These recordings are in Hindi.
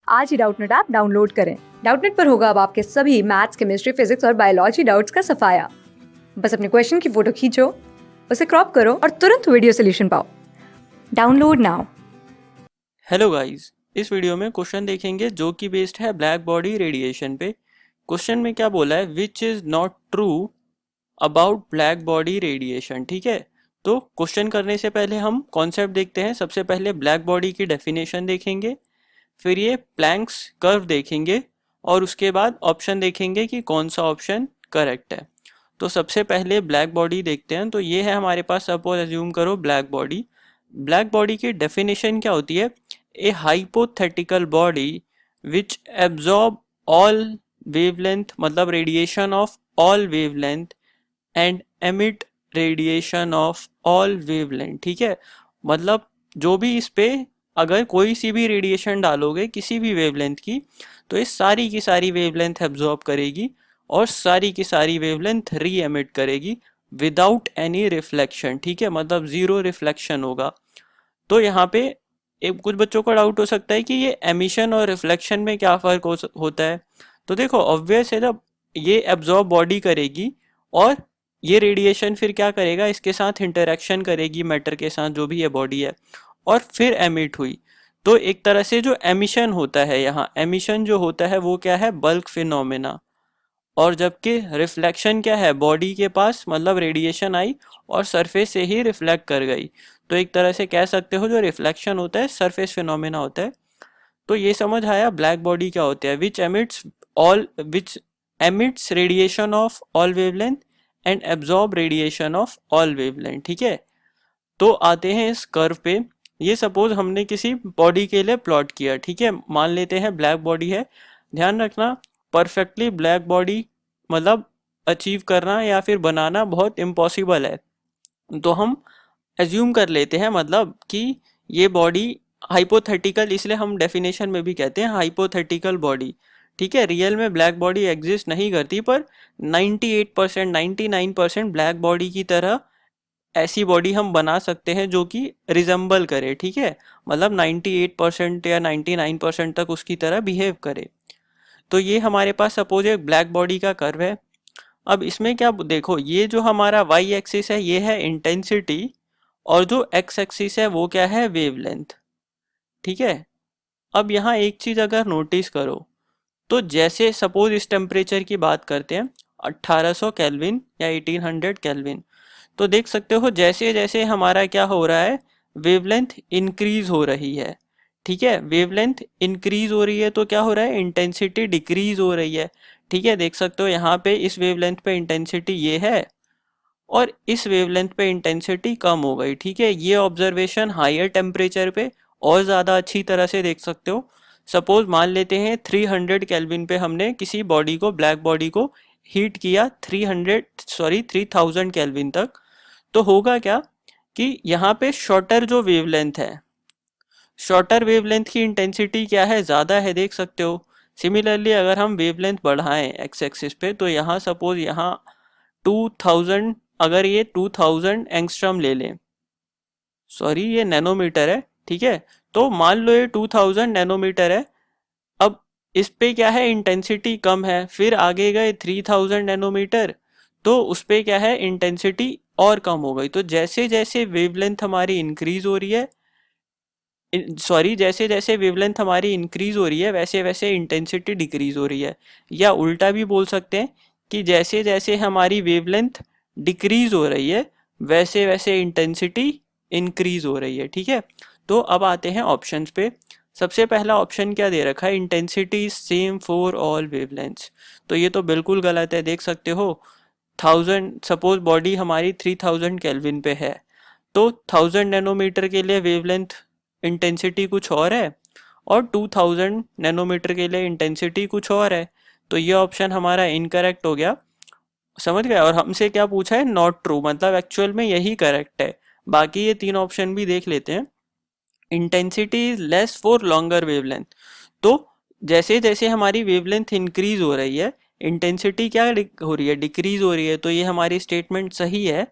आज ही डाउटनेट ऐप डाउनलोड करें। डाउटनेट पर होगा अब आपके सभी मैथ्स, केमिस्ट्री, फिजिक्स और बायोलॉजी डाउट्स का सफाया। बस अपने क्वेश्चन की फोटो खींचो, उसे क्रॉप करो और तुरंत वीडियो सोल्यूशन पाओ। Download now. हेलो गाइस, इस वीडियो में क्वेश्चन देखेंगे जो कि बेस्ड है ब्लैक बॉडी रेडिएशन पे। क्वेश्चन में क्या बोला है, which is not true about black body radiation. ठीक है, तो क्वेश्चन करने से पहले हम कॉन्सेप्ट देखते हैं। सबसे पहले ब्लैक बॉडी की डेफिनेशन देखेंगे, फिर ये प्लैंक्स कर्व देखेंगे और उसके बाद ऑप्शन देखेंगे कि कौन सा ऑप्शन करेक्ट है। तो सबसे पहले ब्लैक बॉडी देखते हैं। तो ये है हमारे पास, सपोज एज्यूम करो ब्लैक बॉडी। ब्लैक बॉडी की डेफिनेशन क्या होती है, a hypothetical body which absorb all wavelength, मतलब radiation of all wavelength and emit radiation of all wavelength. ठीक है, मतलब जो भी इस पे अगर कोई सी भी रेडिएशन डालोगे किसी भी वेवलेंथ की, तो ये सारी की सारी वेवलेंथ एब्जॉर्ब करेगी और सारी की सारी वेवलेंथ री एमिट करेगी विदाउट एनी रिफ्लेक्शन। ठीक है, मतलब जीरो रिफ्लेक्शन होगा। तो यहाँ पे एक कुछ बच्चों का डाउट हो सकता है कि ये एमिशन और रिफ्लेक्शन में क्या फ़र्क होता है। तो देखो, ऑब्वियस है, जब ये एब्जॉर्ब बॉडी करेगी और ये रेडिएशन फिर क्या करेगा, इसके साथ इंटरेक्शन करेगी मैटर के साथ, जो भी ये बॉडी है, और फिर एमिट हुई। तो एक तरह से जो एमिशन होता है, यहाँ एमिशन जो होता है वो क्या है, बल्क फिनोमेना। और जबकि रिफ्लेक्शन क्या है, बॉडी के पास मतलब रेडिएशन आई और सरफेस से ही रिफ्लेक्ट कर गई। तो एक तरह से कह सकते हो जो रिफ्लेक्शन होता है सरफेस फिनोमेना होता है। तो ये समझ आया ब्लैक बॉडी क्या होता है, which emits radiation of all wavelength and absorb radiation of all wavelength. ठीक है, तो आते हैं इस कर्व पे। ये सपोज हमने किसी बॉडी के लिए प्लॉट किया। ठीक है, मान लेते हैं ब्लैक बॉडी है। ध्यान रखना, परफेक्टली ब्लैक बॉडी मतलब अचीव करना या फिर बनाना बहुत इम्पॉसिबल है। तो हम एज्यूम कर लेते हैं मतलब कि ये बॉडी हाइपोथेटिकल, इसलिए हम डेफिनेशन में भी कहते हैं हाइपोथेटिकल बॉडी। ठीक है, रियल में ब्लैक बॉडी एग्जिस्ट नहीं करती, पर 98% 99% ब्लैक बॉडी की तरह ऐसी बॉडी हम बना सकते हैं जो कि रिजेंबल करे। ठीक है, मतलब 98% या 99% तक उसकी तरह बिहेव करे। तो ये हमारे पास सपोज एक ब्लैक बॉडी का कर्व है। अब इसमें क्या देखो, ये जो हमारा वाई एक्सिस है ये है इंटेंसिटी, और जो एक्स एक्सिस है वो क्या है, वेवलेंथ। ठीक है, अब यहाँ एक चीज अगर नोटिस करो, तो जैसे सपोज इस टेम्परेचर की बात करते हैं 1800 केल्विन या 1800 केल्विन, तो देख सकते हो जैसे जैसे हमारा क्या हो रहा है, वेवलेंथ इंक्रीज हो रही है। ठीक है, वेवलेंथ इंक्रीज हो रही है तो क्या हो रहा है, इंटेंसिटी डिक्रीज हो रही है। ठीक है, देख सकते हो यहाँ पे इस वेवलेंथ पे इंटेंसिटी ये है और इस वेवलेंथ पे इंटेंसिटी कम हो गई। ठीक है, ये ऑब्जर्वेशन हायर टेम्परेचर पे और ज़्यादा अच्छी तरह से देख सकते हो। सपोज मान लेते हैं 300 केल्विन पे हमने किसी बॉडी को, ब्लैक बॉडी को हीट किया 3000 केल्विन तक। तो होगा क्या कि यहाँ पे शॉर्टर जो वेवलेंथ है, शॉर्टर वेवलेंथ की इंटेंसिटी क्या है, ज़्यादा है, देख सकते हो। सिमिलरली अगर हम वेवलेंथ बढ़ाएं एक्स एक्सिस पे, तो यहाँ सपोज यहाँ 2000, अगर ये 2000 एंगस्ट्रम ले लें, सॉरी ये नैनोमीटर है। ठीक है, तो मान लो ये 2000 नैनोमीटर है। अब इस पे क्या है, इंटेंसिटी कम है, फिर आगे गए 3000 नैनोमीटर, तो उस पे क्या है, इंटेंसिटी और कम हो गई। तो जैसे जैसे वेवलेंथ हमारी इंक्रीज हो रही है, सॉरी जैसे जैसे वेवलेंथ हमारी इंक्रीज हो रही है वैसे वैसे इंटेंसिटी डिक्रीज हो रही है। या उल्टा भी बोल सकते हैं कि जैसे जैसे हमारी वेवलेंथ डिक्रीज हो रही है वैसे वैसे इंटेंसिटी इंक्रीज हो रही है। ठीक है, तो अब आते हैं ऑप्शंस पे। सबसे पहला ऑप्शन क्या दे रखा है, intensity same for all wavelengths. तो ये तो बिल्कुल गलत है, देख सकते हो 1000, सपोज बॉडी हमारी 3000 केल्विन पे है, तो 1000 नैनोमीटर के लिए वेवलेंथ इंटेंसिटी कुछ और है और 2000 नैनोमीटर के लिए इंटेंसिटी कुछ और है। तो ये ऑप्शन हमारा इनकरेक्ट हो गया, समझ गए। और हमसे क्या पूछा है, नॉट ट्रू, मतलब एक्चुअल में यही करेक्ट है। बाकी ये तीन ऑप्शन भी देख लेते हैं। Intensity is less for longer wavelength, तो जैसे जैसे हमारी वेवलेंथ इंक्रीज हो रही है इंटेंसिटी क्या हो रही है, डिक्रीज हो रही है। तो ये हमारी स्टेटमेंट सही है,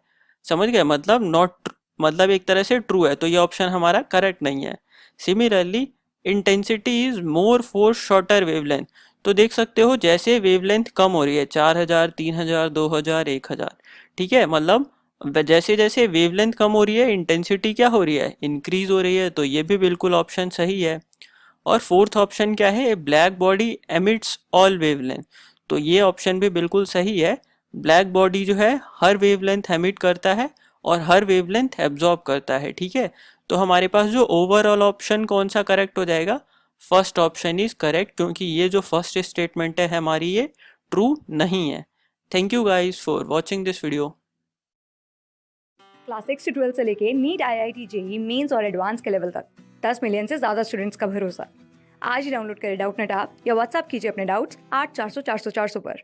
समझ गए, मतलब नॉट, मतलब एक तरह से ट्रू है। तो ये ऑप्शन हमारा करेक्ट नहीं है। Similarly intensity is more for shorter wavelength. तो देख सकते हो जैसे वेवलेंथ कम हो रही है, 4000, 3000, 2000, 1000, ठीक है, मतलब जैसे जैसे वेवलेंथ कम हो रही है इंटेंसिटी क्या हो रही है, इंक्रीज हो रही है। तो ये भी बिल्कुल ऑप्शन सही है। और फोर्थ ऑप्शन क्या है, black body emits all wavelength. तो ये ऑप्शन भी बिल्कुल सही है। ब्लैक बॉडी जो है हर वेवलेंथ एमिट करता है और हर वेवलेंथ एब्जॉर्ब करता है, ठीक है। तो हमारे पास जो ओवरऑल ऑप्शन कौन सा करेक्ट हो जाएगा, फर्स्ट ऑप्शन इज करेक्ट, क्योंकि ये जो फर्स्ट स्टेटमेंट है हमारी ये ट्रू नहीं है। Thank you guys for watching this video. Class 6 से 12 से लेके नीट, IIT, जेई मेंस और एडवांस के लेवल तक 10 मिलियन से ज़्यादा स्टूडेंट्स का भरोसा। आज ही डाउनलोड करें डाउटनेट ऐप या व्हाट्सएप कीजिए अपने डाउट्स 8400 400 400 पर।